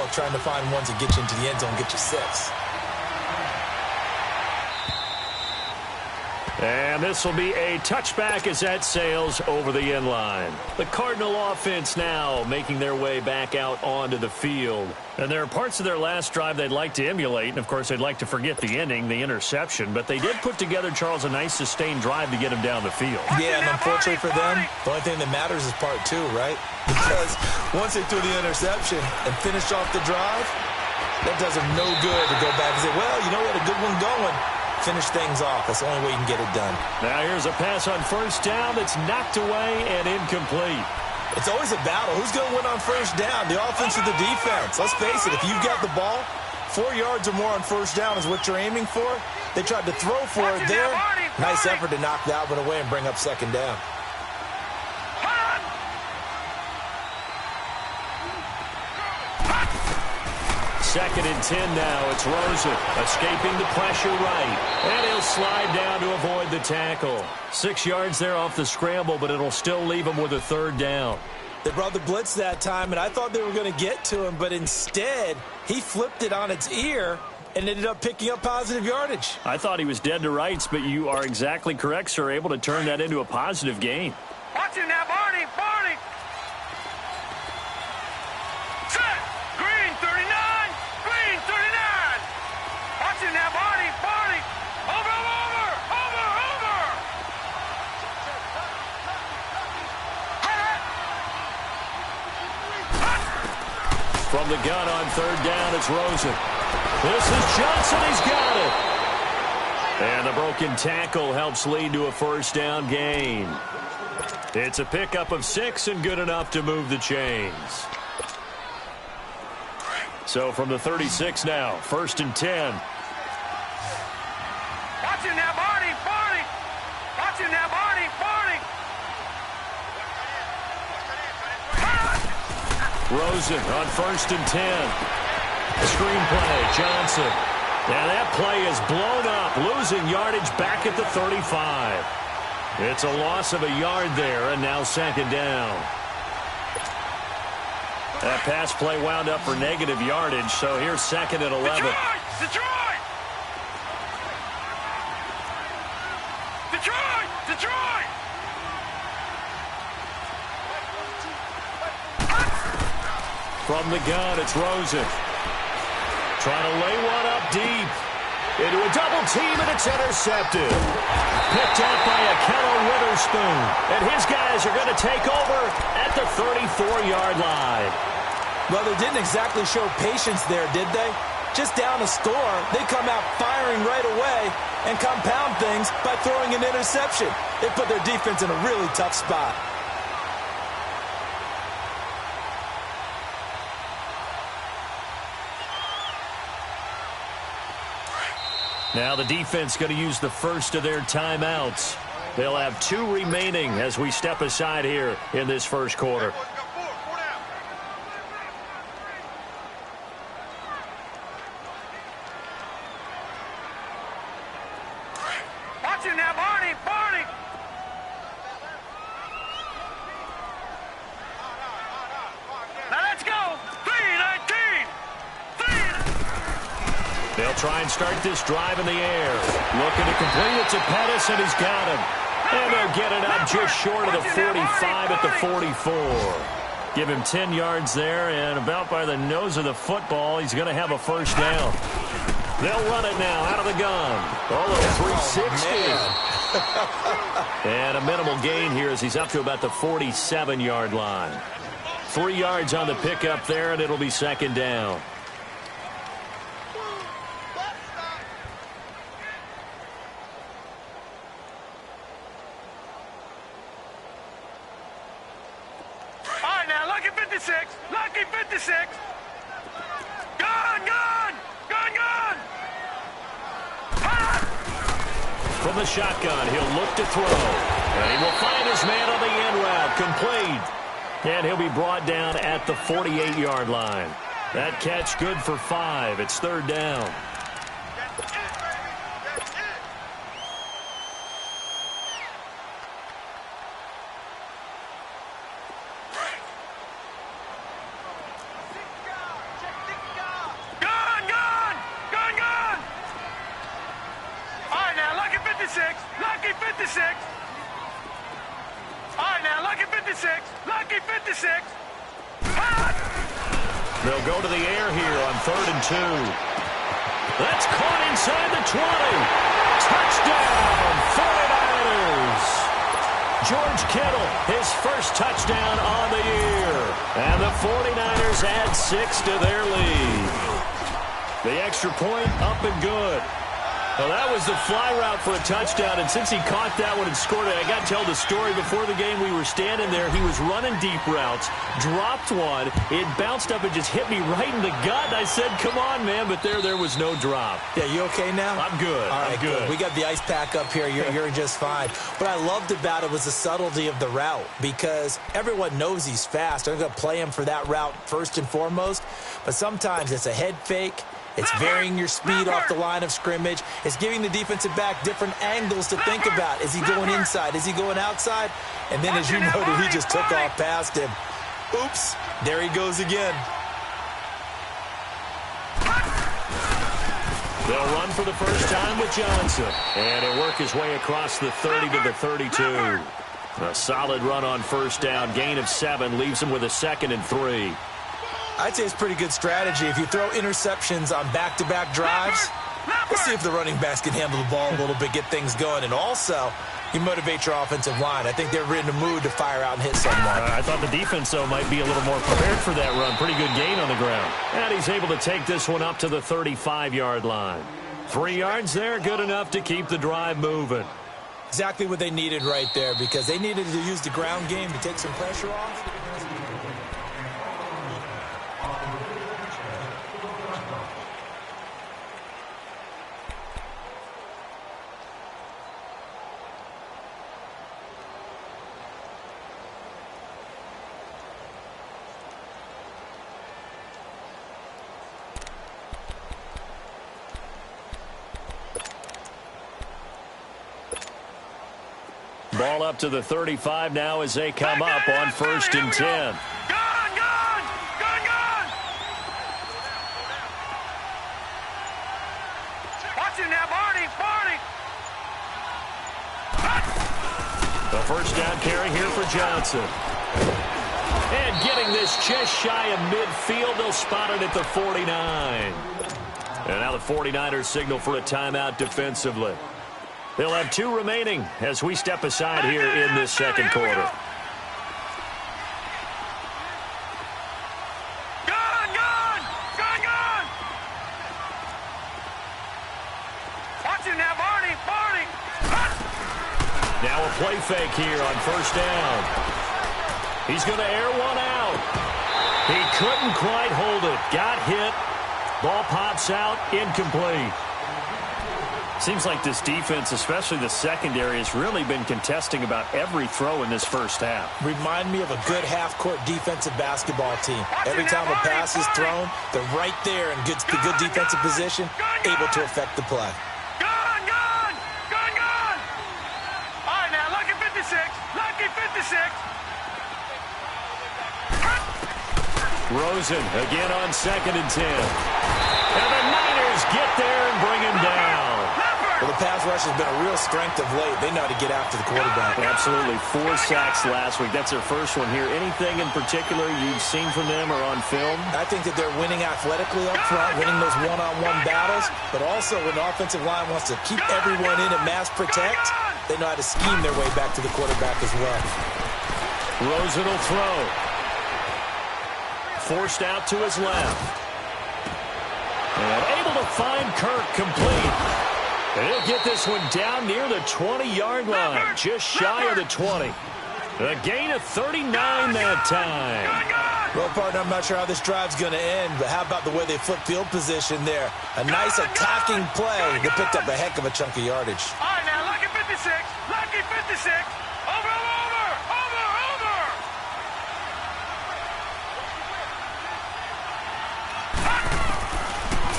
battle trying to find ones that get you into the end zone, get you 6. And this will be a touchback as that sails over the end line. The Cardinal offense now making their way back out onto the field. And there are parts of their last drive they'd like to emulate. And, of course, they'd like to forget the ending, the interception. But they did put together, Charles, a nice sustained drive to get him down the field. Yeah, and unfortunately for them, the only thing that matters is part 2, right? Because once they threw the interception and finished off the drive, that does them no good to go back and say, well, you know, we had a good one going. Finish things off. That's the only way you can get it done. Now here's a pass on first down that's knocked away and incomplete. It's always a battle. Who's going to win on first down? The offense or the defense? Let's face it, if you've got the ball, 4 yards or more on first down is what you're aiming for. They tried to throw for it there. Nice effort to knock that one away and bring up second down. Second and 10 now. It's Rosen escaping the pressure right. And he'll slide down to avoid the tackle. 6 yards there off the scramble, but it'll still leave him with a third down. They brought the blitz that time, and I thought they were going to get to him, but instead he flipped it on its ear and ended up picking up positive yardage. I thought he was dead to rights, but you are exactly correct, sir. Able to turn that into a positive gain. Watch him now, Barney. Barney. Set. Green 39. Green 39. Watch him now, Barney. Barney. Over. From the gun on third down, it's Rosen. This is Johnson. He's got it. And the broken tackle helps lead to a first down gain. It's a pickup of 6 and good enough to move the chains. So from the 36 now, first and 10. Watch him now, Barney. Barney. Watch him now, Barney. Barney. Rosen on first and 10. Screenplay, Johnson. And that play is blown up, losing yardage back at the 35. It's a loss of a yard there, and now second down. That pass play wound up for negative yardage, so here's second and 11. Detroit! Detroit! Detroit! From the gun, it's Rosen. Trying to lay one up deep. Into a double team, and it's intercepted. Picked up by a Keller Witherspoon. And his guys are going to take over at the 34-yard line. Well, they didn't exactly show patience there, did they? Just down a score, they come out firing right away and compound things by throwing an interception. They put their defense in a really tough spot. Now the defense going to use the first of their timeouts. They'll have 2 remaining as we step aside here in this first quarter. Watch him now, Barney. Barney. Now let's go. 3-19. They'll try and start this drive in the air. Looking to complete it to Pettis, and he's got him. And they'll get it up just short of the 45 at the 44. Give him 10 yards there, and about by the nose of the football, he's going to have a first down. They'll run it now out of the gun. All of 360. And a minimal gain here as he's up to about the 47-yard line. 3 yards on the pickup there, and it'll be second down. Lucky 56! Lucky 56! Gun! Gun! Gun! Gun! From the shotgun, he'll look to throw. And he will find his man on the end route. Complete. And he'll be brought down at the 48-yard line. That catch good for 5. It's third down. 56. Lucky 56. They'll go to the air here on 3rd and 2. That's caught inside the 20. Touchdown, 49ers. George Kittle, his first touchdown on the year. And the 49ers add 6 to their lead. The extra point up and good. Well, that was the fly route for a touchdown, and since he caught that one and scored it, I got to tell the story. Before the game, we were standing there. He was running deep routes, dropped one. It bounced up and just hit me right in the gut. I said, come on, man, but there was no drop. Yeah, you okay now? I'm good. All right, good. We got the ice pack up here. You're just fine. What I loved about it was the subtlety of the route, because everyone knows he's fast. They're going to play him for that route first and foremost, but sometimes it's a head fake. It's varying your speed off the line of scrimmage. It's giving the defensive back different angles to think about. Is he going inside? Is he going outside? And then, as you noted, he just took off past him. Oops, there he goes again. They'll run for the first time with Johnson. And he'll work his way across the 30 to the 32. A solid run on first down. Gain of 7 leaves him with a 2nd and 3. I'd say it's pretty good strategy. If you throw interceptions on back-to-back drives, let's see if the running backs can handle the ball a little bit, get things going. And also, you motivate your offensive line. I think they're in the mood to fire out and hit someone. I thought the defense, though, might be a little more prepared for that run. Pretty good gain on the ground. And he's able to take this one up to the 35-yard line. 3 yards there, good enough to keep the drive moving. Exactly what they needed right there, because they needed to use the ground game to take some pressure off. Ball up to the 35 now as they come up on 1st and 10. Gone! Watch him now, Barney! The first down carry here for Johnson. And getting this just shy of midfield, they'll spot it at the 49. And now the 49ers signal for a timeout defensively. They'll have 2 remaining as we step aside here in this second quarter. Gone! Watch him now, Barney! Now a play fake here on first down. He's going to air one out. He couldn't quite hold it. Got hit. Ball pops out. Incomplete. Seems like this defense, especially the secondary, has really been contesting about every throw in this first half. Remind me of a good half-court defensive basketball team. Every time a pass is thrown, they're right there in good defensive position, able to affect the play. Gone! All right, now, lucky 56. Rosen again on 2nd and 10. And the Niners get there and bring him down. Well, the pass rush has been a real strength of late. They know how to get after the quarterback. Absolutely. 4 sacks last week. That's their first one here. Anything in particular you've seen from them or on film? I think that they're winning athletically up front, winning those one-on-one battles, but also when the offensive line wants to keep everyone in and mass protect, they know how to scheme their way back to the quarterback as well. Rosen will throw. Forced out to his left. And able to find Kirk complete. And he'll get this one down near the 20-yard line, just shy of the 20. A gain of 39 that time. Well, partner, I'm not sure how this drive's going to end, but how about the way they flip field position there? A nice attacking play. They picked up a heck of a chunk of yardage. All right, now, lucky 56. Over.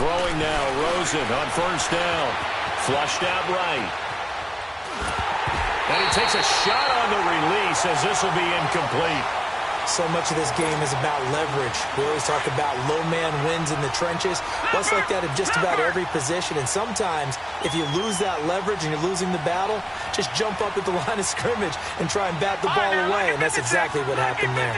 Throwing now, Rosen on first down. Flushed out right. And he takes a shot on the release as this will be incomplete. So much of this game is about leverage. We always talk about low man wins in the trenches. Well, it's like that in just about every position. And sometimes, if you lose that leverage and you're losing the battle, just jump up at the line of scrimmage and try and bat the ball away. And that's exactly what happened there.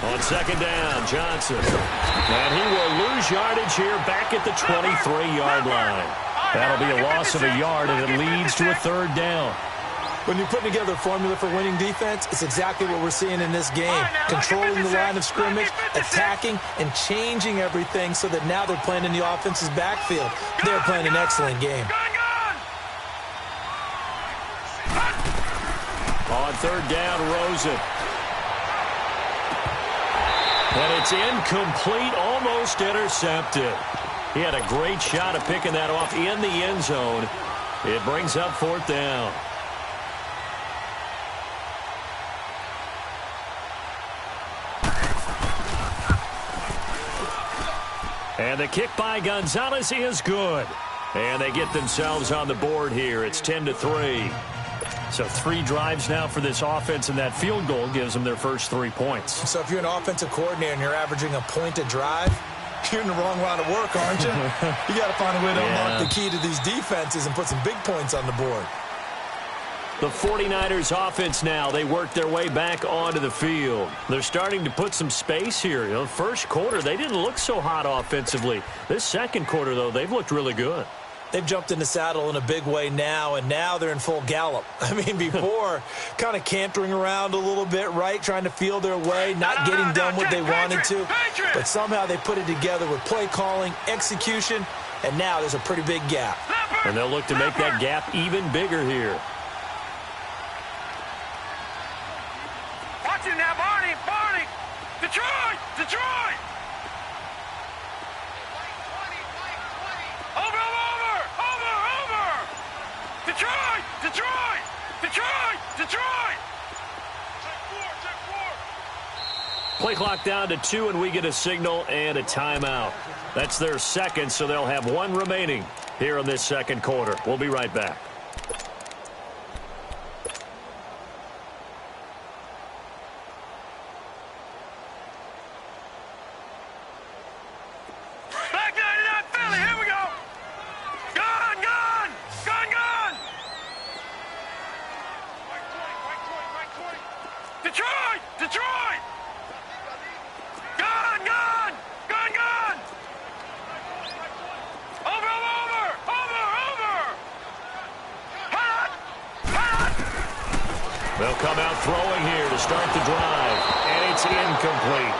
On second down, Johnson. And he will lose yardage here back at the 23-yard line. That'll be a loss of a yard, and it leads to a third down. When you're putting together a formula for winning defense, it's exactly what we're seeing in this game. Controlling the line of scrimmage, attacking, and changing everything so that now they're playing in the offense's backfield. They're playing an excellent game. On third down, Rosen. And it's incomplete, almost intercepted. He had a great shot at picking that off in the end zone. It brings up fourth down. And the kick by Gonzalez is good. And they get themselves on the board here. It's 10-3. So 3 drives now for this offense, and that field goal gives them their first 3 points. So if you're an offensive coordinator and you're averaging a point a drive, you're in the wrong line of work, aren't you? You got to find a way to unlock the key to these defenses and put some big points on the board. The 49ers offense now, they work their way back onto the field. They're starting to put some space here. You know, first quarter, they didn't look so hot offensively. This second quarter, though, they've looked really good. They've jumped in the saddle in a big way now, and now they're in full gallop. I mean, before, kind of cantering around a little bit, right, trying to feel their way, not getting done what they wanted to. But somehow they put it together with play calling, execution, and now there's a pretty big gap. And they'll look to make that gap even bigger here. Watching that, Barney! Detroit! Detroit! Play clock down to 2, and we get a signal and a timeout. That's their second, so they'll have 1 remaining here in this second quarter. We'll be right back. Back 99 Philly, here we go! Gone! Detroit! Gone! Over! Hot! They'll come out throwing here to start the drive, and it's incomplete.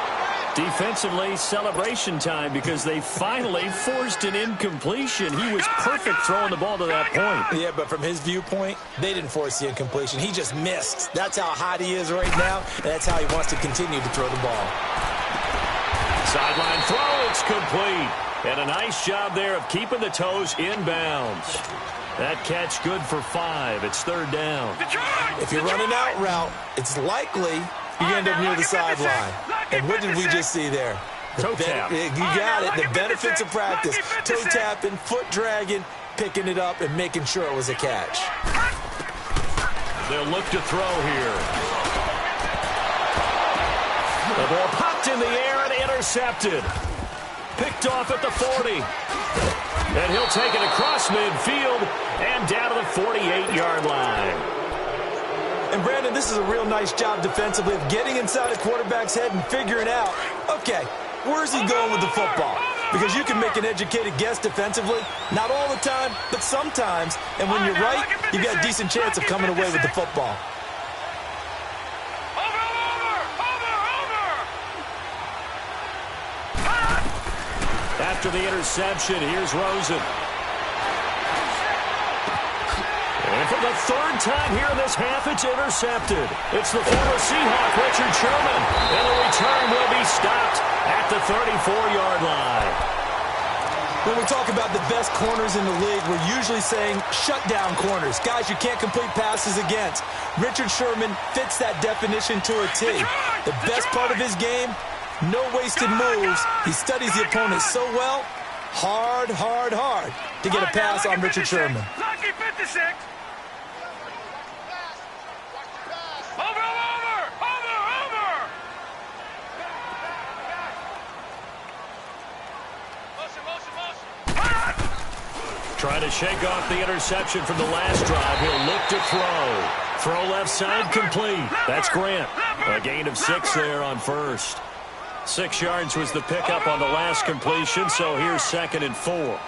Defensively, celebration time because they finally forced an incompletion. He was perfect throwing the ball to that point. Yeah, but from his viewpoint, they didn't force the incompletion. He just missed. That's how hot he is right now, and that's how he wants to continue to throw the ball. Sideline throw, it's complete. And a nice job there of keeping the toes inbounds. That catch good for 5. It's third down. If you're running out route, it's likely you end up near the sideline. And what did we just see there? Toe tap. You got it. The benefits of practice. Toe tapping, foot dragging, picking it up, and making sure it was a catch. They'll look to throw here. The ball popped in the air and intercepted. Picked off at the 40. And he'll take it across midfield and down to the 48-yard line. And, Brandon, this is a real nice job defensively of getting inside a quarterback's head and figuring out, okay, where's he going with the football? Because you can make an educated guess defensively, not all the time, but sometimes. And when you're right, you've got a decent chance of coming away with the football. After the interception, here's Rosen. And for the third time here in this half, it's intercepted. It's the former Seahawk, Richard Sherman. And the return will be stopped at the 34-yard line. When we talk about the best corners in the league, we're usually saying shutdown corners, guys you can't complete passes against. Richard Sherman fits that definition to a T. The best part of his game, no wasted moves. He studies the opponent so well, Hard to get a pass on Richard Sherman. Lucky 56. Over. Motion. Trying to shake off the interception from the last drive. He'll look to throw. Throw left side complete. That's Grant. A gain of 6 there on first. 6 yards was the pickup on the last completion, so here's 2nd and 4.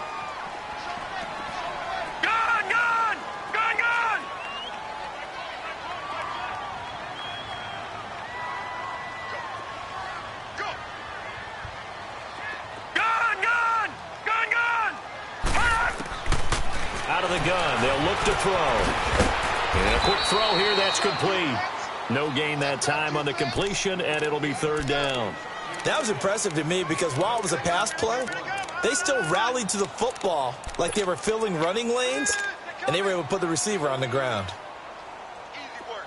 Out of the gun, they'll look to throw. And a quick throw here, that's complete. No gain that time on the completion, and it'll be 3rd down. That was impressive to me because while it was a pass play, they still rallied to the football like they were filling running lanes, and they were able to put the receiver on the ground.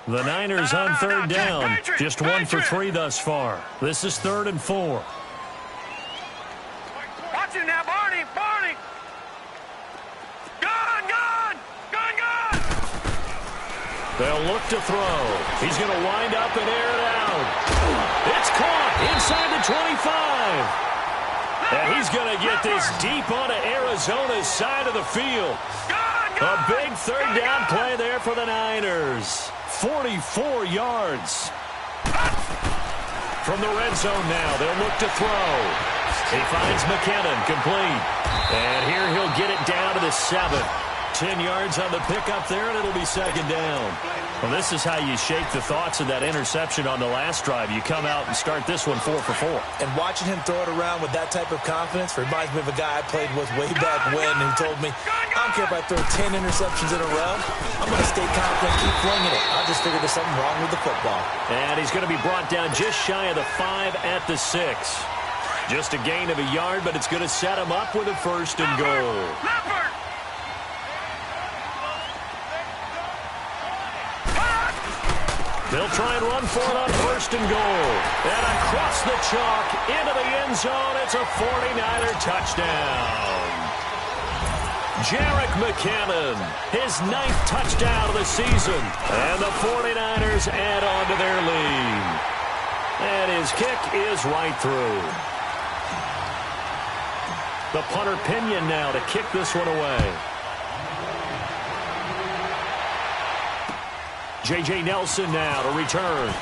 The Niners on 3rd down. Just 1 for 3 thus far. This is 3rd and 4. Watch it now, Barney. Gun. They'll look to throw. He's going to wind up and air it out. It's caught inside the 25. And he's going to get this deep onto Arizona's side of the field. A big 3rd down play there for the Niners. 44 yards. From the red zone now, they'll look to throw. He finds McKinnon, complete. And here he'll get it down to the 7. 10 yards on the pickup there, and it'll be 2nd down. Well, this is how you shake the thoughts of that interception on the last drive. You come out and start this one 4 for 4. And watching him throw it around with that type of confidence reminds me of a guy I played with way back when who told me, I don't care if I throw 10 interceptions in a row. I'm going to stay confident, keep flinging it. I just figured there's something wrong with the football. And he's going to be brought down just shy of the 5 at the 6. Just a gain of a yard, but it's going to set him up with a 1st and goal. They'll try and run for it on 1st and goal. And across the chalk into the end zone. It's a 49er touchdown. Jarek McKinnon, his 9th touchdown of the season. And the 49ers add on to their lead. And his kick is right through. The punter Pinion now to kick this one away. J.J. Nelson now to return.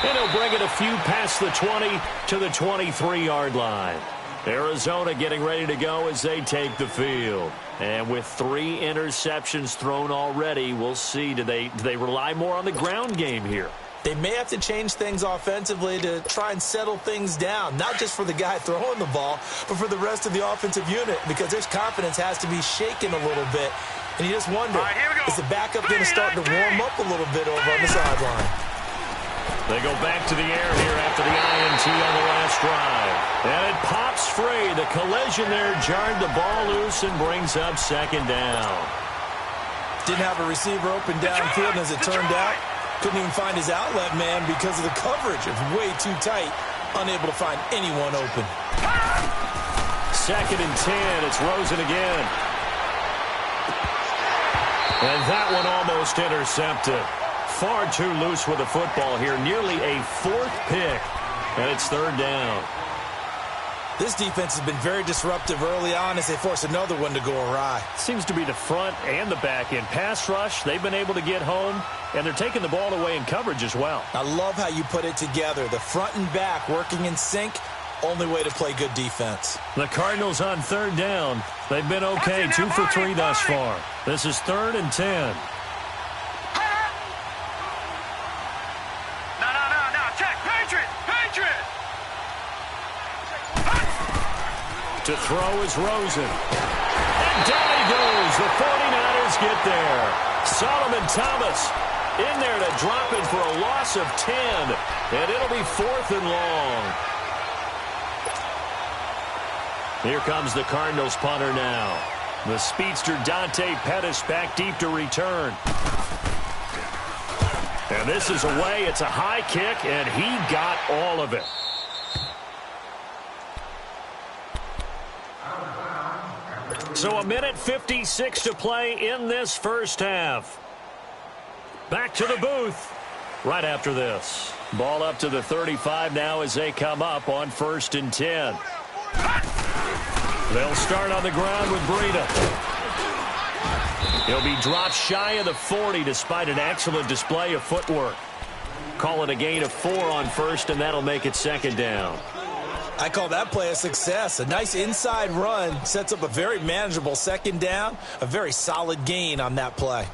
And he'll bring it a few past the 20 to the 23-yard line. Arizona getting ready to go as they take the field. And with 3 interceptions thrown already, we'll see. Do they rely more on the ground game here? They may have to change things offensively to try and settle things down, not just for the guy throwing the ball, but for the rest of the offensive unit, because their confidence has to be shaken a little bit. And you just wonder, is the backup going to start to warm up a little bit over on the sideline? They go back to the air here after the INT on the last drive. And it pops free. The collision there jarred the ball loose and brings up 2nd down. Didn't have a receiver open downfield, and as it turned out, couldn't even find his outlet man because of the coverage. It was way too tight, unable to find anyone open. 2nd and 10. It's Rosen again. And that one almost intercepted. Far too loose with the football here. Nearly a 4th pick. And it's 3rd down. This defense has been very disruptive early on as they force another one to go awry. Seems to be the front and the back end. Pass rush, they've been able to get home, and they're taking the ball away in coverage as well. I love how you put it together. The front and back working in sync. Only way to play good defense. The Cardinals on 3rd down. They've been okay, 2 for 3 thus far. This is 3rd and 10. No. Check. Patriot. To throw is Rosen. And down he goes. The 49ers get there. Solomon Thomas in there to drop it for a loss of 10. And it'll be 4th and long. Here comes the Cardinals punter now. The speedster Dante Pettis back deep to return. And this is away. It's a high kick, and he got all of it. So a minute 56 to play in this first half. Back to the booth right after this. Ball up to the 35 now as they come up on 1st and 10. They'll start on the ground with Breida. He'll be dropped shy of the 40 despite an excellent display of footwork. Call it a gain of 4 on 1st, and that'll make it 2nd down. I call that play a success. A nice inside run sets up a very manageable 2nd down. A very solid gain on that play.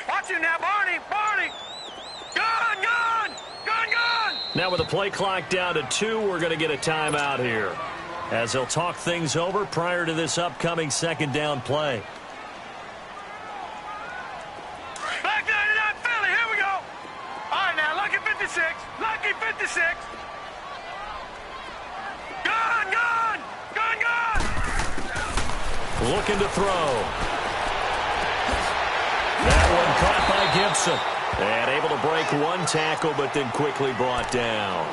Watch it now, Barney! Barney! Gun! Gun! Gun! Gun! Now with the play clock down to 2, we're going to get a timeout here, as they'll talk things over prior to this upcoming 2nd down play. Black 99 Philly, here we go! All right, now, lucky 56. Lucky 56. Gun! Gun! Gun! Gun! Looking to throw. That one caught by Gibson. And able to break one tackle, but then quickly brought down.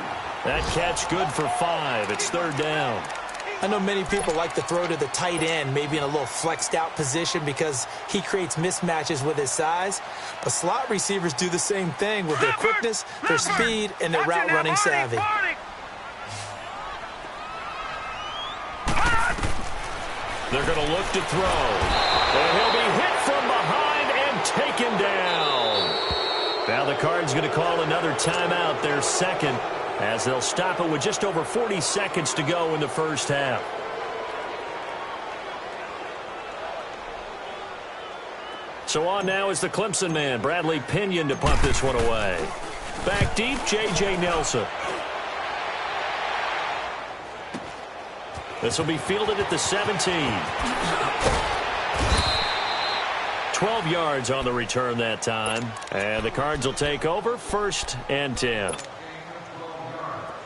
That catch good for 5. It's 3rd down. I know many people like to throw to the tight end, maybe in a little flexed out position because he creates mismatches with his size. But slot receivers do the same thing with their quickness, their speed, and their route running savvy. They're going to look to throw. And he'll be hit from behind and taken down. Now the Cards going to call another timeout, their 2nd, as they'll stop it with just over 40 seconds to go in the first half. So on now is the Clemson man, Bradley Pinion, to punt this one away. Back deep, J.J. Nelson. This will be fielded at the 17. 12 yards on the return that time. And the Cards will take over 1st and 10.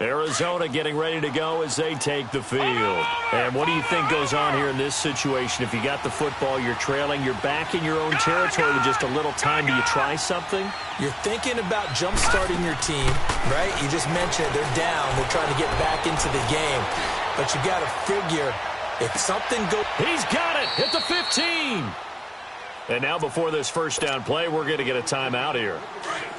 Arizona getting ready to go as they take the field. And what do you think goes on here in this situation? If you got the football, you're trailing, you're back in your own territory with just a little time. Do you try something? You're thinking about jump-starting your team, right? You just mentioned it. They're down. They're trying to get back into the game. But you got to figure if something goes... He's got it at the 15. And now before this first down play, we're going to get a timeout here,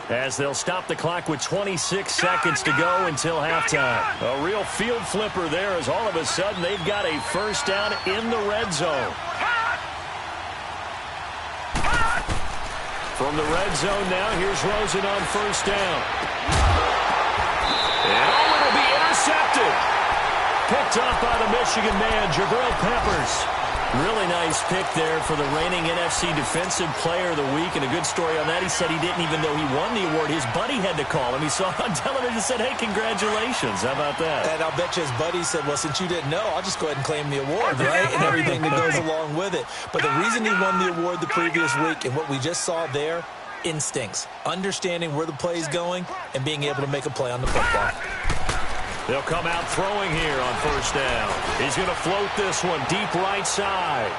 as they'll stop the clock with 26 seconds to go until halftime. A real field flipper there, as all of a sudden they've got a first down in the red zone. From the red zone now, here's Rosen on first down. And it'll be intercepted. Picked off by the Michigan man, Jabril Peppers. Really nice pick there for the reigning NFC Defensive Player of the Week. And a good story on that, he said he didn't even know he won the award. His buddy had to call him. He saw on television and said, hey, congratulations. How about that? And I'll bet you his buddy said, well, since you didn't know, I'll just go ahead and claim the award, right? And everything that goes along with it. But the reason he won the award the previous week and what we just saw there, instincts, understanding where the play is going and being able to make a play on the football. They'll come out throwing here on first down. He's going to float this one deep right side.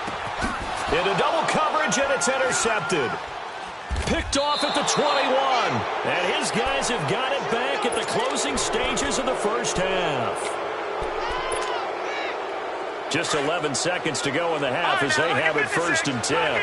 Into double coverage, and it's intercepted. Picked off at the 21. And his guys have got it back at the closing stages of the first half. Just 11 seconds to go in the half as they have it 1st and 10.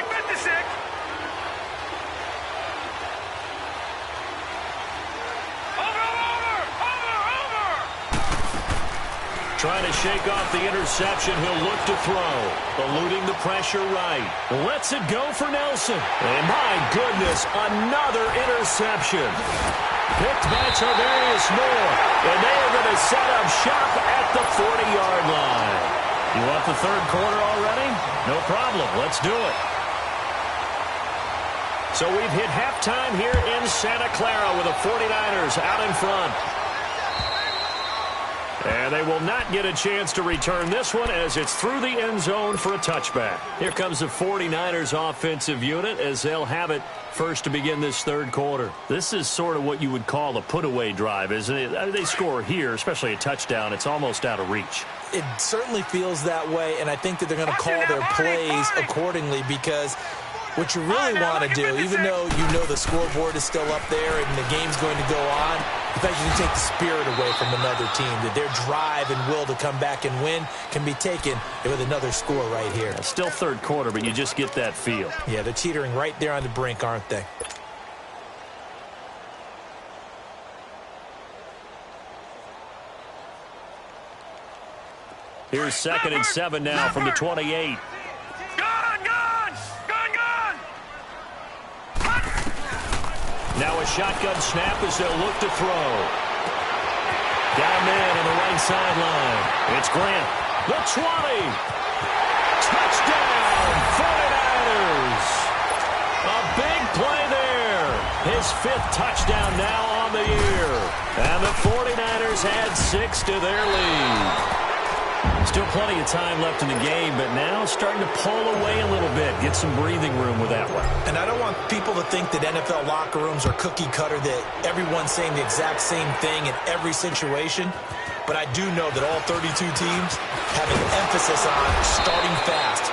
Trying to shake off the interception. He'll look to throw. Eluding the pressure right. Lets it go for Nelson. And my goodness, another interception. Picked by Tarvarius Moore. And they are going to set up shop at the 40-yard line. You want the third quarter already? No problem. Let's do it. So we've hit halftime here in Santa Clara with the 49ers out in front. And they will not get a chance to return this one as it's through the end zone for a touchback. Here comes the 49ers offensive unit as they'll have it first to begin this third quarter. This is sort of what you would call a put-away drive, isn't it? They score here, especially a touchdown. It's almost out of reach. It certainly feels that way, and I think that they're going to call their plays accordingly because what you really want to do, even though you know the scoreboard is still up there and the game's going to go on, the fact you can take the spirit away from another team, that their drive and will to come back and win can be taken with another score right here. Still third quarter, but you just get that feel. Yeah, they're teetering right there on the brink, aren't they? Here's 2nd and 7 now from the 28. Now a shotgun snap as they'll look to throw. Down man on the right sideline. It's Grant. The 20. Touchdown, 49ers. A big play there. His 5th touchdown now on the year. And the 49ers add 6 to their lead. Still plenty of time left in the game, but now starting to pull away a little bit. Get some breathing room with that one. And I don't want people to think that NFL locker rooms are cookie cutter, that everyone's saying the exact same thing in every situation. But I do know that all 32 teams have an emphasis on starting fast.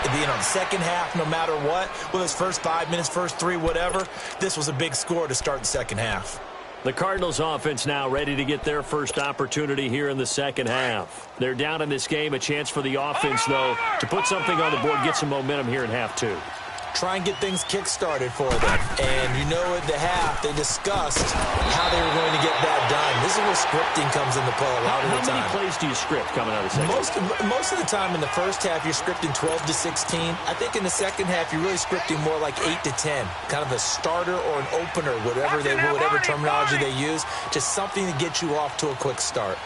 The second half, no matter what, whether it's first 5 minutes, first 3, whatever, this was a big score to start the second half. The Cardinals offense now ready to get their first opportunity here in the second half. They're down in this game. A chance for the offense, though, to put something on the board, get some momentum here in half 2. Try and get things kick-started for them. And you know at the half, they discussed how they were going to get that done. This is where scripting comes into play a lot of the time. How many plays do you script coming out of the second? Most of the time in the first half, you're scripting 12 to 16. I think in the second half, you're really scripting more like 8 to 10. Kind of a starter or an opener, whatever terminology they use. Just something to get you off to a quick start.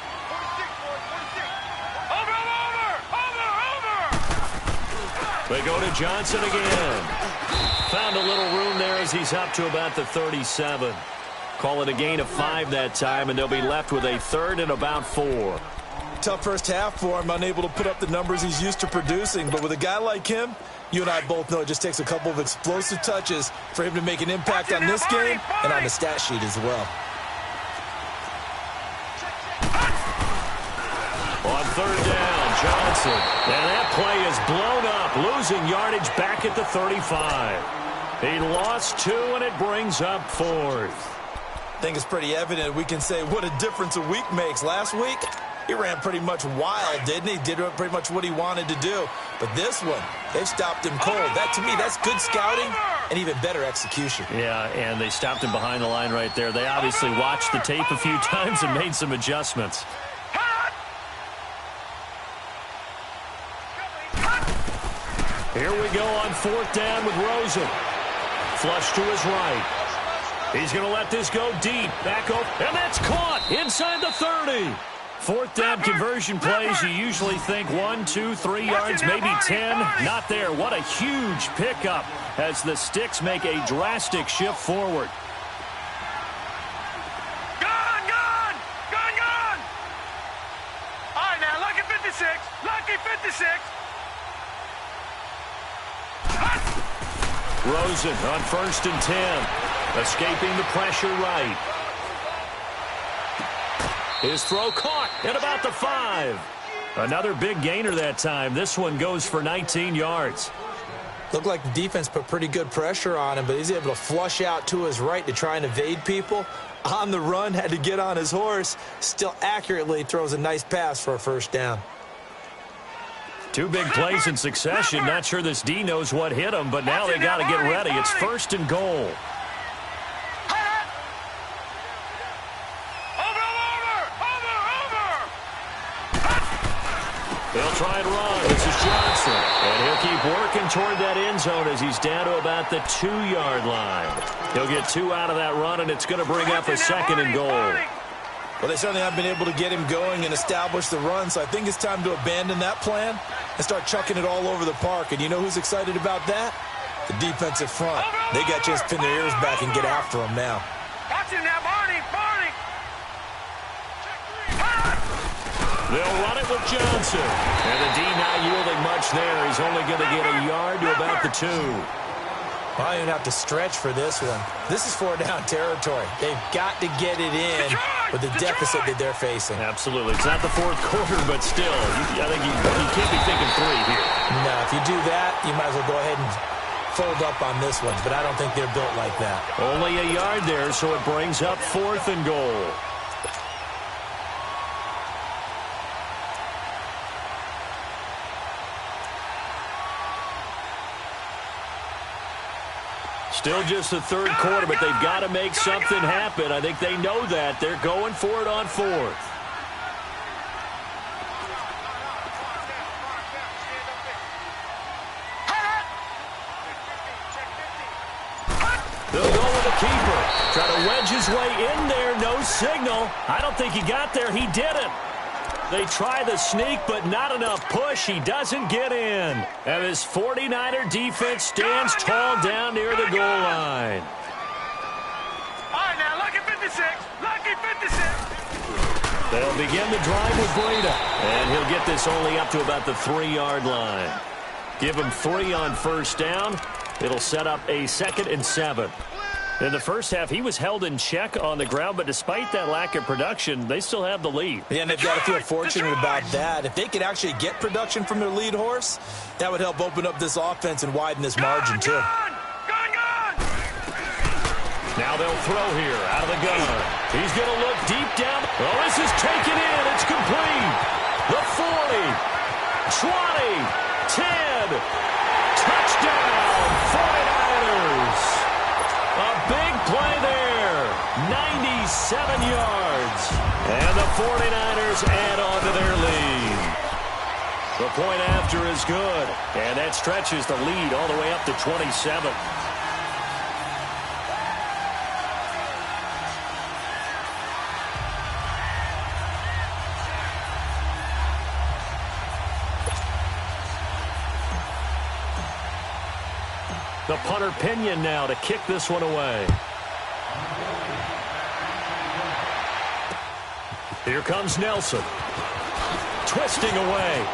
They go to Johnson again. Found a little room there as he's up to about the 37. Call it a gain of 5 that time, and they'll be left with a 3rd and about 4. Tough first half for him, unable to put up the numbers he's used to producing. But with a guy like him, you and I both know it just takes a couple of explosive touches for him to make an impact on this game and on the stat sheet as well. On 3rd down, Johnson. And that play is blown up, losing yardage back at the 35. He lost 2, and it brings up 4th. I think it's pretty evident we can say what a difference a week makes. Last week, he ran pretty much wild, didn't he? Did pretty much what he wanted to do. But this one, they've stopped him cold. That, to me, that's good scouting and even better execution. Yeah, and they stopped him behind the line right there. They obviously watched the tape a few times and made some adjustments. Here we go on 4th down with Rosen. Flush to his right. He's going to let this go deep. Back up, and that's caught inside the 30. 4th down conversion plays, you usually think 1, 2, 3 yards, maybe 10. Not there. What a huge pickup as the Sticks make a drastic shift forward. Gone! All right, now, lucky 56. Lucky 56. Rosen on 1st and 10. Escaping the pressure right. His throw caught at about the 5. Another big gainer that time. This one goes for 19 yards. Looked like the defense put pretty good pressure on him, but he's able to flush out to his right to try and evade people. On the run, had to get on his horse. Still accurately throws a nice pass for a 1st down. 2 big plays in succession. Not sure this D knows what hit him, but now they got to get ready. It's 1st and goal. They'll try and run. This is Johnson. And he'll keep working toward that end zone as he's down to about the 2-yard line. He'll get 2 out of that run, and it's going to bring up a 2nd and goal. Well, they certainly have been able to get him going and establish the run, so I think it's time to abandon that plan and start chucking it all over the park. And you know who's excited about that? The defensive front. They got a chance to pin their ears back and get after him now. Watch him now, Barney! They'll run it with Johnson. And the D not yielding much there. He's only going to get a yard to about the 2. I don't even have to stretch for this one. This is 4-down territory. They've got to get it in with the deficit that they're facing. Absolutely. It's not the fourth quarter, but still, I think you can't be thinking 3 here. No, if you do that, you might as well go ahead and fold up on this one, but I don't think they're built like that. Only a yard there, so it brings up 4th and goal. Still just the third quarter, but they've got to make something happen. I think they know that. They're going for it on 4th. They'll go with the keeper. Try to wedge his way in there. No signal. I don't think he got there. He didn't. They try the sneak, but not enough push. He doesn't get in. And his 49er defense stands tall down near the goal line. All right, now, lucky 56. Lucky 56. They'll begin the drive with Breida. And he'll get this only up to about the 3-yard line. Give him 3 on first down. It'll set up a 2nd and 7. In the first half, he was held in check on the ground, but despite that lack of production, they still have the lead. Yeah, and they've got to feel fortunate about that. If they could actually get production from their lead horse, that would help open up this offense and widen this margin, too. Now they'll throw here out of the gun. He's going to look deep down. Oh, this is taken in. It's complete. The 40, 20, 10. Touchdown, 49ers. A big play there, 97 yards. And the 49ers add on to their lead. The point after is good, and that stretches the lead all the way up to 27. The punter Pinion now to kick this one away. Here comes Nelson. Twisting away.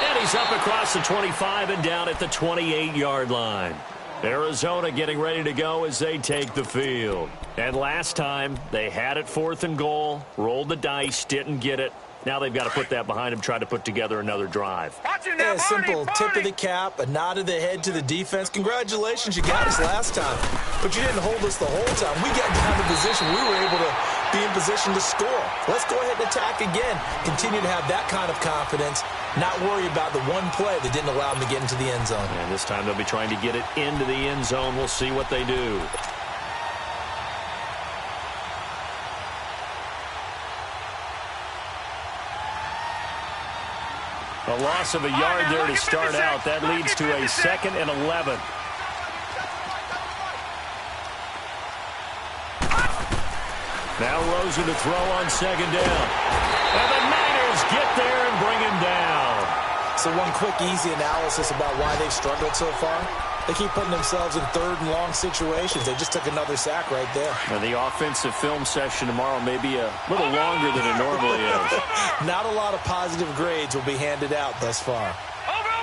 And he's up across the 25 and down at the 28-yard line. Arizona getting ready to go as they take the field. And last time, they had it 4th and goal, rolled the dice, didn't get it. Now they've got to put that behind them, try to put together another drive. Yeah, a simple tip of the cap, a nod of the head to the defense. Congratulations, you got us last time. But you didn't hold us the whole time. We got down to position. We were able to be in position to score. Let's go ahead and attack again. Continue to have that kind of confidence. Not worry about the one play that didn't allow them to get into the end zone. And this time they'll be trying to get it into the end zone. We'll see what they do. A loss of a yard there to start out. That leads to a 2nd and 11. Now Rosen to throw on 2nd down. And the Niners get there and bring him down. So one quick, easy analysis about why they've struggled so far. They keep putting themselves in 3rd and long situations. They just took another sack right there. And the offensive film session tomorrow may be a little longer than it normally is. Not a lot of positive grades will be handed out thus far. Over.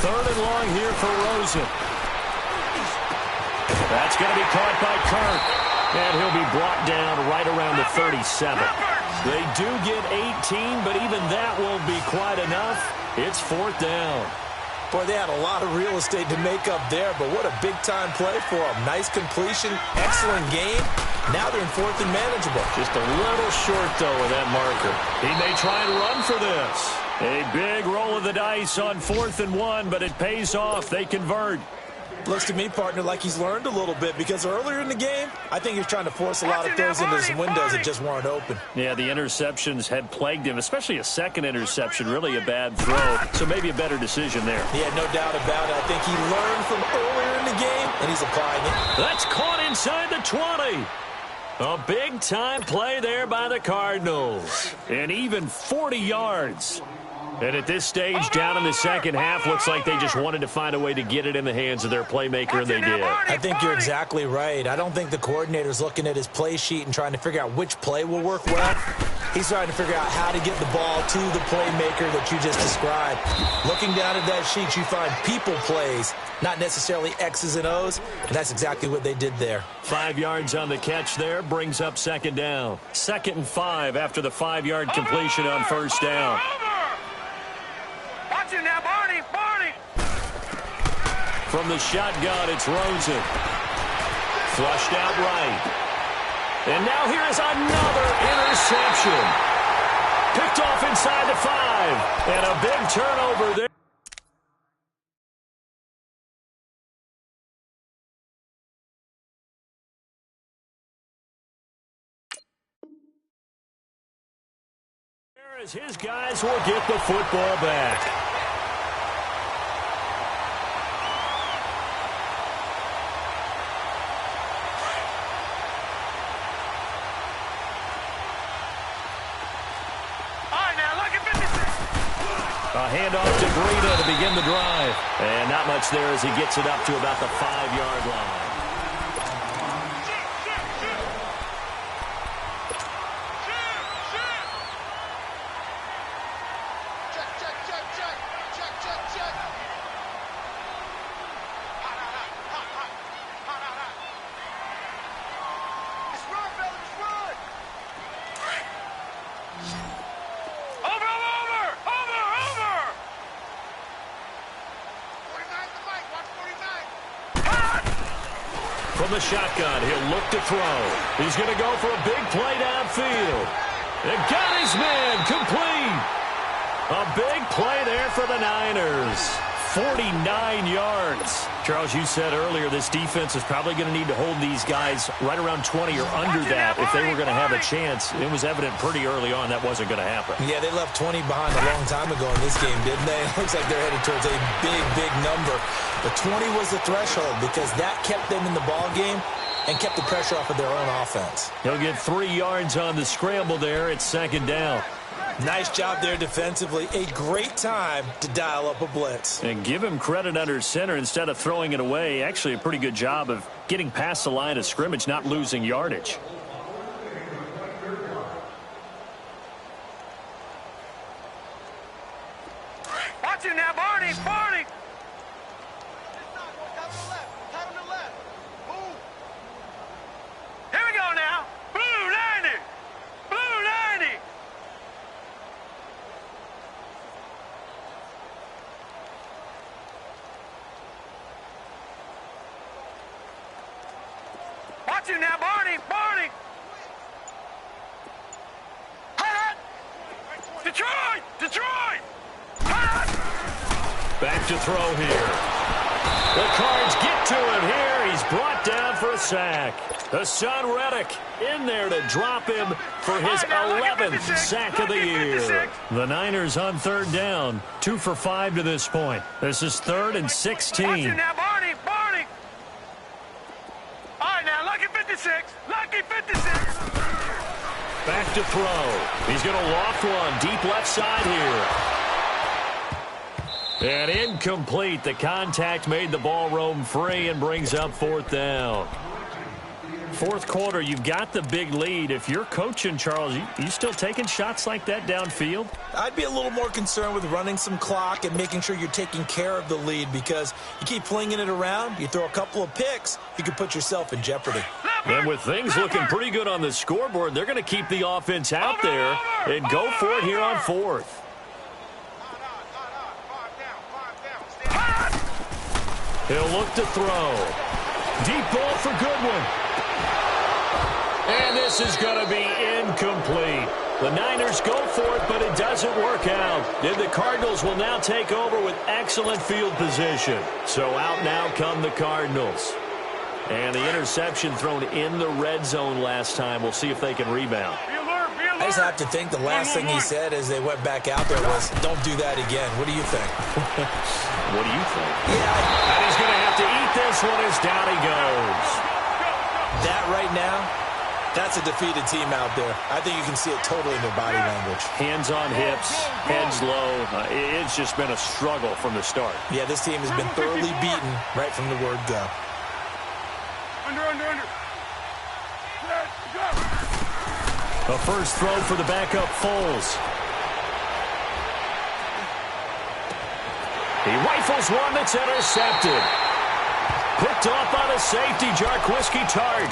3rd and long here for Rosen. That's going to be caught by Kirk. And he'll be brought down right around the 37. They do get 18, but even that won't be quite enough. It's 4th down. Boy, they had a lot of real estate to make up there, but what a big-time play for them. Nice completion, excellent game. Now they're in 4th and manageable. Just a little short, though, of that marker. He may try and run for this. A big roll of the dice on 4th and 1, but it pays off. They convert. Looks to me, partner, like he's learned a little bit because earlier in the game, I think he was trying to force a lot of throws into some windows that just weren't open. Yeah, the interceptions had plagued him, especially a 2nd interception, really a bad throw. So maybe a better decision there. Yeah, no doubt about it. I think he learned from earlier in the game, and he's applying it. That's caught inside the 20. A big-time play there by the Cardinals. And even 40 yards. And at this stage, down in the second half, looks like they just wanted to find a way to get it in the hands of their playmaker, and they did. I think you're exactly right. I don't think the coordinator's looking at his play sheet and trying to figure out which play will work well. He's trying to figure out how to get the ball to the playmaker that you just described. Looking down at that sheet, you find people plays, not necessarily X's and O's, and that's exactly what they did there. 5 yards on the catch there, brings up second down. 2nd and 5 after the 5-yard completion on first down. Watch it now, Barney, Barney. From the shotgun, it's Rosen. Flushed out right. And now here is another interception. Picked off inside the 5. And a big turnover there. As his guys will get the football back. A handoff to Breida to begin the drive. And not much there as he gets it up to about the 5-yard line. From the shotgun, he'll look to throw. He's going to go for a big play downfield. And got his man complete. A big play there for the Niners. 49 yards. Charles, you said earlier this defense is probably going to need to hold these guys right around 20 or under that if they were going to have a chance. It was evident pretty early on that wasn't going to happen. Yeah, they left 20 behind a long time ago in this game, didn't they? It looks like they're headed towards a big, big number. But 20 was the threshold because that kept them in the ball game and kept the pressure off of their own offense. He'll get 3 yards on the scramble there. It's second down. Nice job there defensively. A great time to dial up a blitz. And give him credit under center instead of throwing it away. Actually, a pretty good job of getting past the line of scrimmage, not losing yardage. Watch it now, Barney, Barney. Here we go now. Blue 90. Blue 90. Watch it now, Barney, Barney. Hot! Detroit, Detroit. Hot! Back to throw here. The Cards get to him here. He's brought down for a sack. Hassan Reddick in there to drop him for his 11th sack of the year. The Niners on third down. 2 for 5 to this point. This is 3rd and 16. Watch it now, Barney, Barney. All right, now, lucky 56. Lucky 56. Back to throw. He's going to loft one deep left side here. And incomplete. The contact made the ball roam free and brings up 4th down. 4th quarter, you've got the big lead. If you're coaching, Charles, you still taking shots like that downfield? I'd be a little more concerned with running some clock and making sure you're taking care of the lead because you keep flinging it around, you throw a couple of picks, you could put yourself in jeopardy. And with things looking pretty good on the scoreboard, they're going to keep the offense out there and go for it here on 4th. He'll look to throw. Deep ball for Goodwin. And this is going to be incomplete. The Niners go for it, but it doesn't work out. And the Cardinals will now take over with excellent field position. So out now come the Cardinals. And the interception thrown in the red zone last time. We'll see if they can rebound. I just have to think the last thing he said as they went back out there was, don't do that again. What do you think? What do you think? Yeah. And he's going to have to eat this one as down he goes. That right now That's a defeated team out there. I think you can see it totally in their body language. Hands on hips, heads low. It's just been a struggle from the start. Yeah, this team has been thoroughly beaten right from the word go. Under. Let's go. A first throw for the backup Foles. He rifles one that's intercepted. Picked off by the safety, Jarquiski Tart.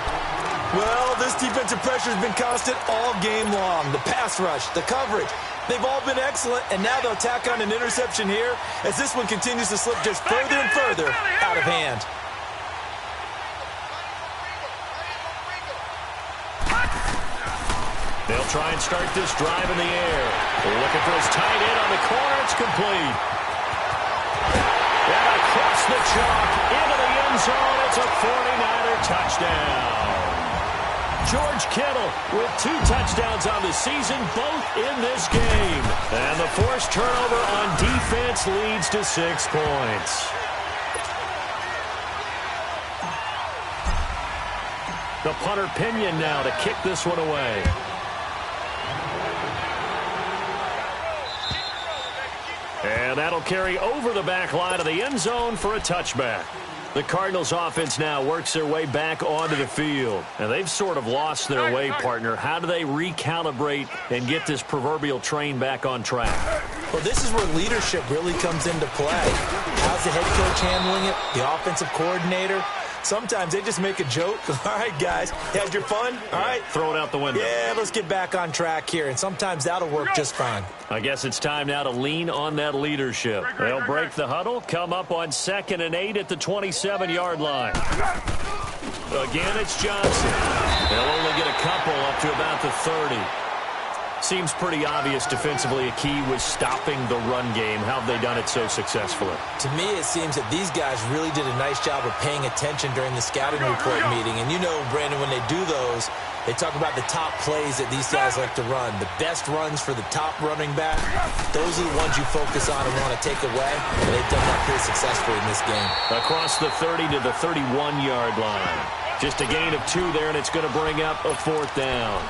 Well, this defensive pressure has been constant all game long. The pass rush, the coverage, they've all been excellent, and now they'll tack on an interception here as this one continues to slip just further and further out of hand. They'll try and start this drive in the air. They're looking for his tight end on the corner. It's complete. And across the chalk into the end zone. It's a 49er touchdown. George Kittle with 2 touchdowns on the season, both in this game. And the forced turnover on defense leads to 6 points. The punter Pinion now to kick this one away. And that'll carry over the back line of the end zone for a touchback. The Cardinals offense now works their way back onto the field. And they've sort of lost their way, partner. How do they recalibrate and get this proverbial train back on track? Well, this is where leadership really comes into play. How's the head coach handling it? The offensive coordinator? Sometimes they just make a joke. All right, guys, had your fun? All right. Throw it out the window. Yeah, let's get back on track here. And sometimes that'll work just fine. I guess it's time now to lean on that leadership. They'll break the huddle, come up on 2nd and 8 at the 27-yard line. Again, it's Johnson. They'll only get a couple up to about the 30. Seems pretty obvious defensively a key was stopping the run game. How have they done it so successfully? To me, it seems that these guys really did a nice job of paying attention during the scouting report meeting. And you know, Brandon, when they do those, they talk about the top plays that these guys like to run. The best runs for the top running back, those are the ones you focus on and want to take away. And they've done that pretty successfully in this game. Across the 30 to the 31-yard line. Just a gain of 2 there, and it's going to bring up a 4th down.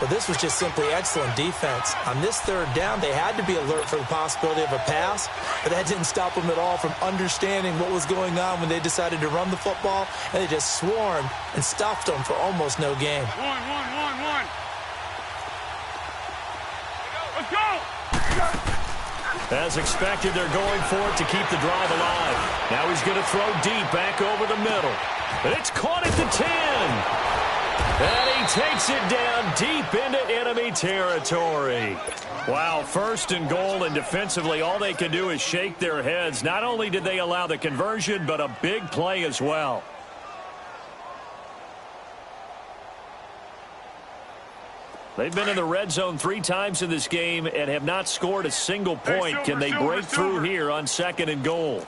But this was just simply excellent defense. On this 3rd down, they had to be alert for the possibility of a pass, but that didn't stop them at all from understanding what was going on when they decided to run the football, and they just swarmed and stuffed them for almost no gain. One. Let's go! As expected, they're going for it to keep the drive alive. Now he's going to throw deep back over the middle. It's caught at the 10. And he takes it down deep into enemy territory. Wow, 1st and goal, and defensively all they can do is shake their heads. Not only did they allow the conversion, but a big play as well. They've been in the red zone 3 times in this game and have not scored a single point. Can they break through here on 2nd and goal?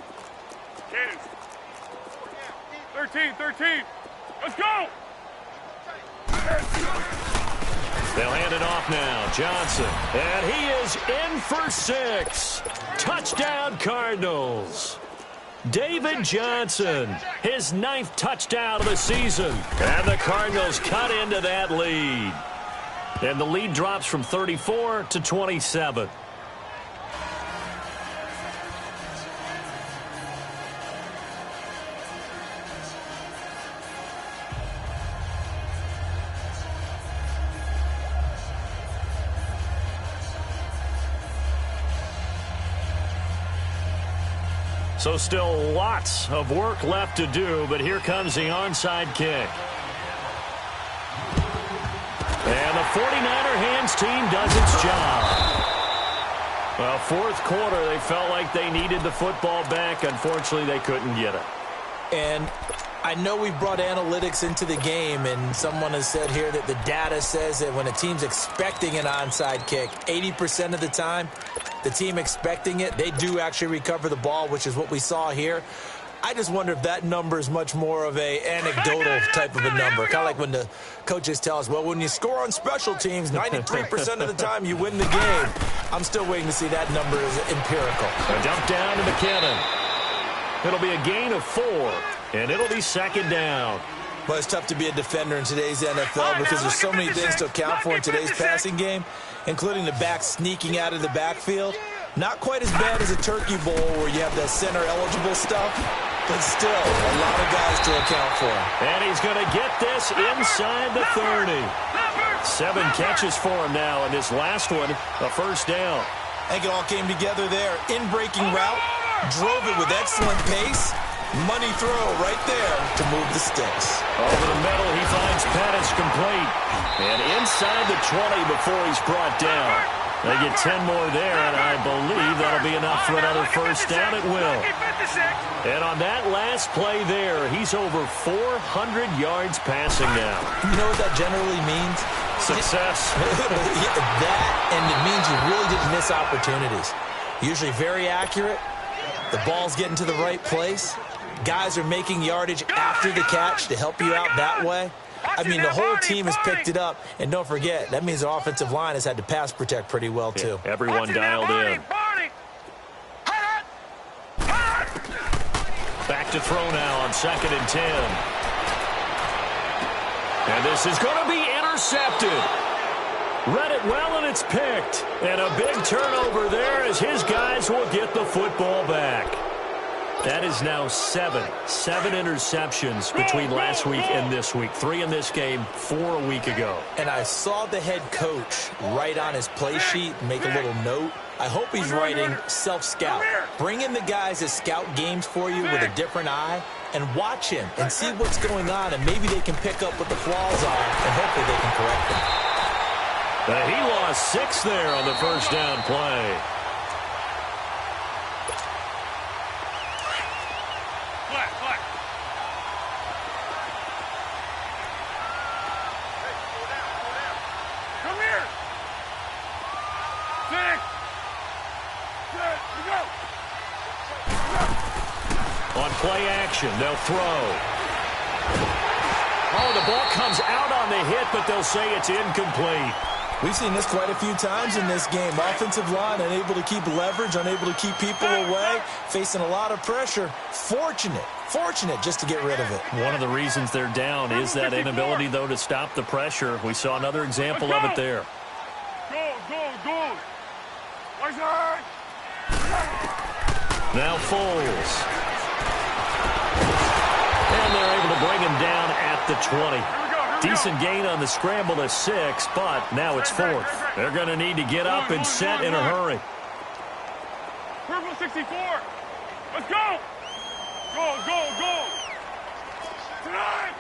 13. Let's go! They'll hand it off now. Johnson. And he is in for 6. Touchdown, Cardinals. David Johnson, his 9th touchdown of the season. And the Cardinals cut into that lead. And the lead drops from 34 to 27. So still lots of work left to do, but here comes the onside kick. And the 49er hands team does its job. Well, 4th quarter, they felt like they needed the football back. Unfortunately, they couldn't get it. And I know we've brought analytics into the game, and someone has said here that the data says that when a team's expecting an onside kick, 80% of the time, the team expecting it, they do actually recover the ball, which is what we saw here. I just wonder if that number is much more of a anecdotal type of a number. Kind of like when the coaches tell us, well, when you score on special teams, 93% of the time you win the game. I'm still waiting to see that number is empirical. A dump down to McKinnon. It'll be a gain of 4, and it'll be 2nd down. Well, it's tough to be a defender in today's NFL because there's so many things to account for in today's passing game, including the back sneaking out of the backfield. Not quite as bad as a turkey bowl where you have that center-eligible stuff, but still a lot of guys to account for. And he's going to get this inside the 30. 7 catches for him now, and his last one, a first down. I think it all came together there. In-breaking route, drove it with excellent pace. Money throw right there to move the sticks. Over the middle, he finds Pettis complete. And inside the 20 before he's brought down. They get 10 more there, and I believe that'll be enough for another first down. It will. And on that last play there, he's over 400 yards passing now. You know what that generally means? Success. That, and it means you really didn't miss opportunities. Usually very accurate. The ball's getting to the right place. Guys are making yardage after the catch to help you out that way. I mean, the whole team has picked it up. And don't forget, that means the offensive line has had to pass protect pretty well, too. Yeah, everyone dialed in. Back to throw now on 2nd and 10. And this is going to be intercepted. Read it well, and it's picked. And a big turnover there as his guys will get the football back. That is now 7 interceptions between last week and this week. 3 in this game, 4 a week ago. And I saw the head coach write on his play sheet, make a little note. I hope he's writing self-scout. Bring in the guys that scout games for you with a different eye and watch him and see what's going on, and maybe they can pick up what the flaws are, and hopefully they can correct them. He lost 6 there on the first down play. On play action, they'll throw. Oh, the ball comes out on the hit, but they'll say it's incomplete. We've seen this quite a few times in this game. Offensive line unable to keep leverage, unable to keep people away, facing a lot of pressure. Fortunate just to get rid of it. One of the reasons they're down is that inability, though, to stop the pressure. We saw another example of it there. Go. Now Foles. And they're able to bring him down at the 20. Decent gain on the scramble to 6, but now it's 4th. They're going to need to get up and set in a hurry. Purple 64. Let's go. Go. Tonight.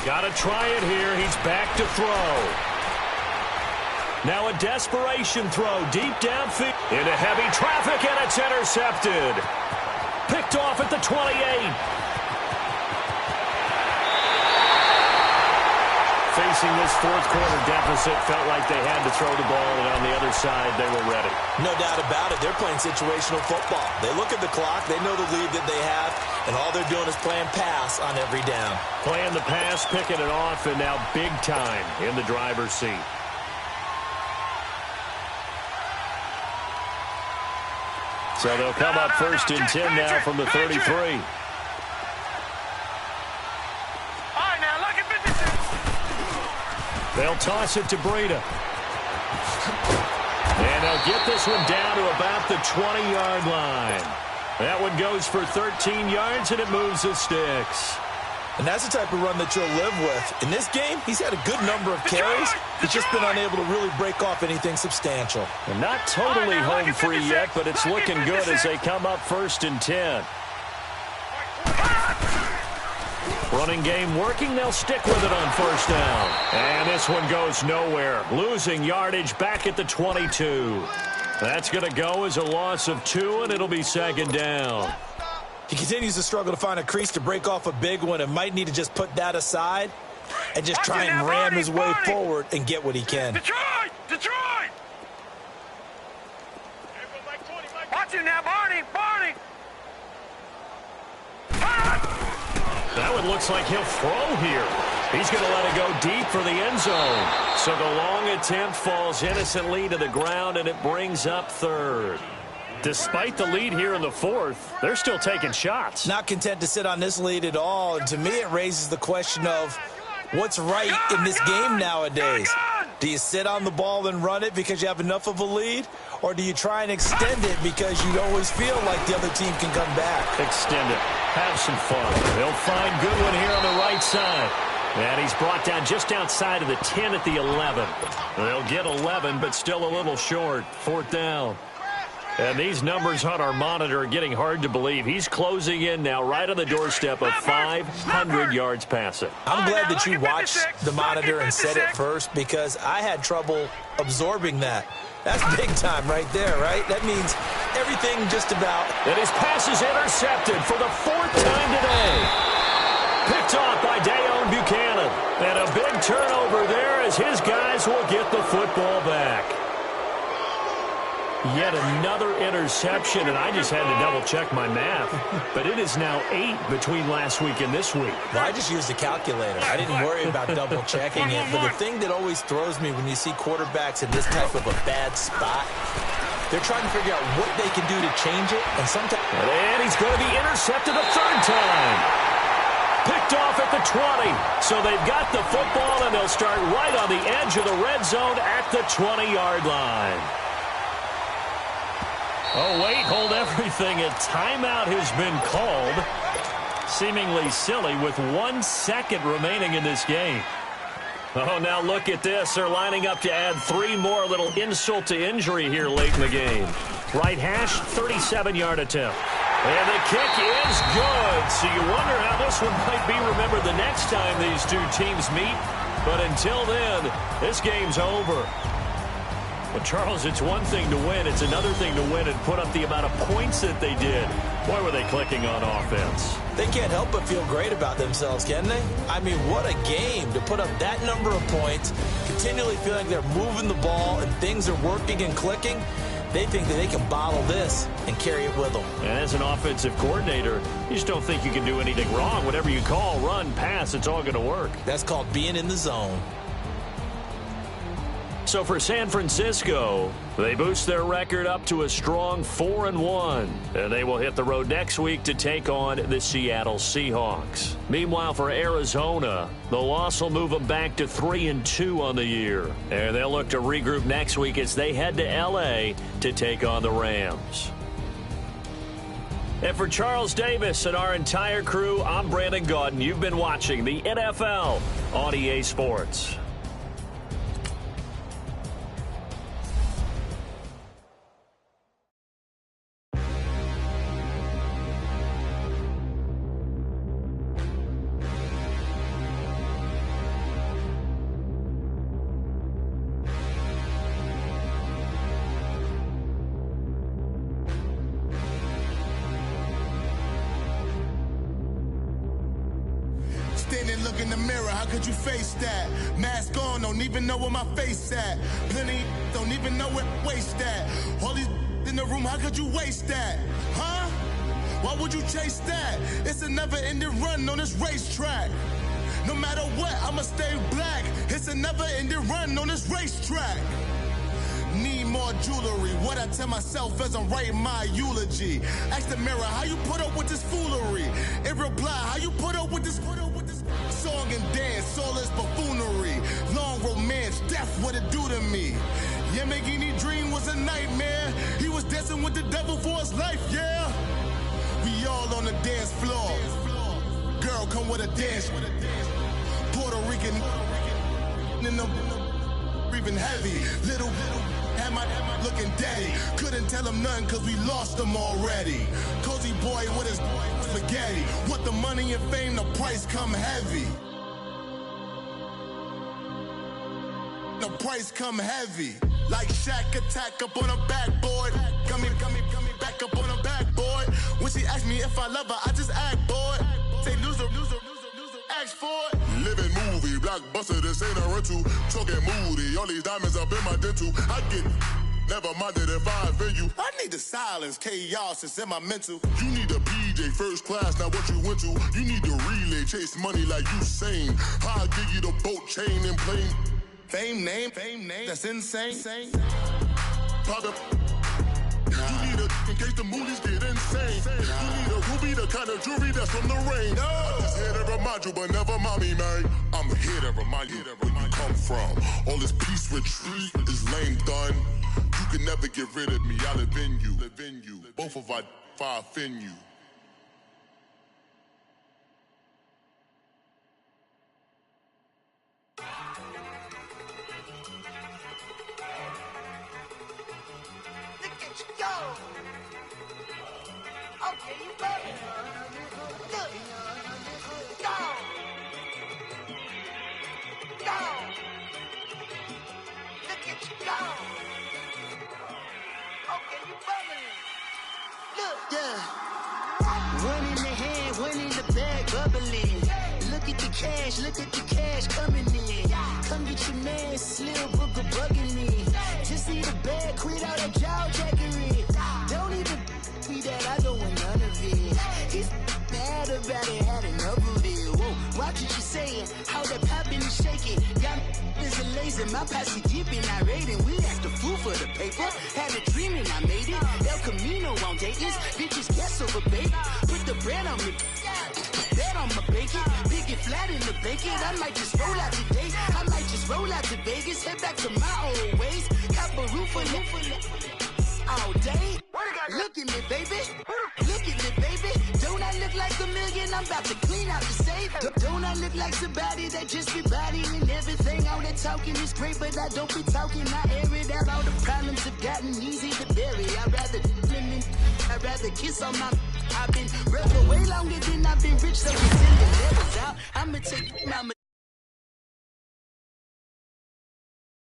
Got to try it here. He's back to throw. Now a desperation throw deep downfield. Into heavy traffic, and it's intercepted. Picked off at the 28. Facing this 4th quarter deficit, felt like they had to throw the ball, and on the other side, they were ready. No doubt about it. They're playing situational football. They look at the clock. They know the lead that they have, and all they're doing is playing pass on every down. Playing the pass, picking it off, and now big time in the driver's seat. So they'll come up 1st and 10 now from the 33. They'll toss it to Breida. And they'll get this one down to about the 20-yard line. That one goes for 13 yards, and it moves the sticks. And that's the type of run that you'll live with. In this game, he's had a good number of carries. He's just been unable to really break off anything substantial. And not totally home free yet, but it's looking good as they come up 1st and 10. Running game working. They'll stick with it on 1st down. And this one goes nowhere. Losing yardage back at the 22. That's going to go as a loss of 2, and it'll be 2nd down. He continues to struggle to find a crease to break off a big one and might need to just put that aside and just try and ram his way forward and get what he can. Detroit! Watch him now, Barney! That one looks like he'll throw here. He's going to let it go deep for the end zone. So the long attempt falls innocently to the ground, and it brings up 3rd. Despite the lead here in the fourth, they're still taking shots. Not content to sit on this lead at all. And to me, it raises the question of what's right in this game nowadays. Do you sit on the ball and run it because you have enough of a lead? Or do you try and extend it because you always feel like the other team can come back? Extend it. Have some fun. They'll find Goodwin here on the right side. And he's brought down just outside of the 10 at the 11. They'll get 11, but still a little short. Fourth down. And these numbers on our monitor are getting hard to believe. He's closing in now right on the doorstep of 500 yards passing. I'm glad that you watched the monitor and said it first because I had trouble absorbing that. That's big time right there, right? That means everything just about. And his pass is intercepted for the fourth time today. Picked off by Dayon Buchanan. And a big turnover there as his guys will get the football back. Yet another interception, and I just had to double-check my math. But it is now 8 between last week and this week. Well, I just used a calculator. I didn't worry about double-checking it. But the thing that always throws me when you see quarterbacks in this type of a bad spot, they're trying to figure out what they can do to change it. And sometimes. And he's going to be intercepted a third time. Picked off at the 20. So they've got the football, and they'll start right on the edge of the red zone at the 20-yard line. Oh, wait, hold everything. A timeout has been called. Seemingly silly with 1 second remaining in this game. Oh, now look at this. They're lining up to add 3 more. Little insult to injury here late in the game. Right hash, 37-yard attempt. And the kick is good. So you wonder how this one might be remembered the next time these two teams meet. But until then, this game's over. Well, Charles, it's one thing to win. It's another thing to win and put up the amount of points that they did. Boy, were they clicking on offense. They can't help but feel great about themselves, can they? I mean, what a game to put up that number of points, continually feeling they're moving the ball and things are working and clicking. They think that they can bottle this and carry it with them. And as an offensive coordinator, you just don't think you can do anything wrong. Whatever you call, run, pass, it's all going to work. That's called being in the zone. So for San Francisco, they boost their record up to a strong 4-1. And they will hit the road next week to take on the Seattle Seahawks. Meanwhile, for Arizona, the loss will move them back to 3-2 on the year. And they'll look to regroup next week as they head to L.A. to take on the Rams. And for Charles Davis and our entire crew, I'm Brandon Gaudin. You've been watching the NFL on EA Sports. Standing, look in the mirror, how could you face that? Mask on, don't even know where my face at. Plenty, don't even know where waste at. All these in the room, how could you waste that? Huh? Why would you chase that? It's a never-ending run on this racetrack. No matter what, I'ma stay black. It's a never-ending run on this racetrack. Need more jewelry. What I tell myself as I'm writing my eulogy. Ask the mirror, how you put up with this foolery? It reply, how you put up with this song and dance, soulless buffoonery. Long romance, death, what it do to me? Yamagini dream was a nightmare. He was dancing with the devil for his life, yeah. We all on the dance floor. Girl, come with a dance. Puerto Rican in the breathing heavy. Little had my looking daddy. Couldn't tell him nothing cause we lost him already. Cozy boy with his spaghetti. With the money and fame, the price come heavy. The price come heavy. Like Shaq attack up on a backboard. Coming back up on a backboard. When she asked me if I love her, I just act bored. Say loser, ask for it. Living movie, blockbuster, this ain't a rental. Talking moody, all these diamonds up in my dental. I get never minded if I offend you. I need the silence, chaos is in my mental. You need a PJ first class, not what you went to. You need the relay, chase money like you sane. I'll give you the boat, chain, and plane. Fame name, that's insane. Pop up. You need a case the moolies get insane. You need a ruby, the kind of jewelry that's from the rain. I'm just here to remind you, but never mommy, man. I'm here to remind you where you come from. All this peace retreat is lame done. You can never get rid of me, I live in you. Both of our fire offend you. Look at you go. Okay, you better. Look. Go. Go. Look at you go. Okay, you bubbling. Look. Yeah. One in the hand, one in the bag, bubbling. Look at the cash coming in. Come get your man, Slim Booker bugging me. Just need a bag, quit all that jaw jackery. Don't even be that, I don't want none of it. He's mad about it, had enough of it. Whoa, watch what you saying, how that poppin' and shaking. Got is a lazy, my posse deep and irate, and we act a fool for the paper. Had a dream and I made it. El Camino on Dayton's, bitches guess over baby. Put the bread on me, bet on my bacon. Big and flat in the bacon. I might just roll out today. I might just roll out to Vegas, head back to my old ways. Cop a roof for all day. Look at me, baby. Look at me, baby. Don't I look like a million? I'm about to clean out the safe. Don't I look like somebody that just be bodying everything? All that talking is great, but I don't be talking. I air it out. All the problems have gotten easy to bury. I'd rather kiss on my. I've been rapping way longer than I've been rich, so we send the levels out. I'ma take mama.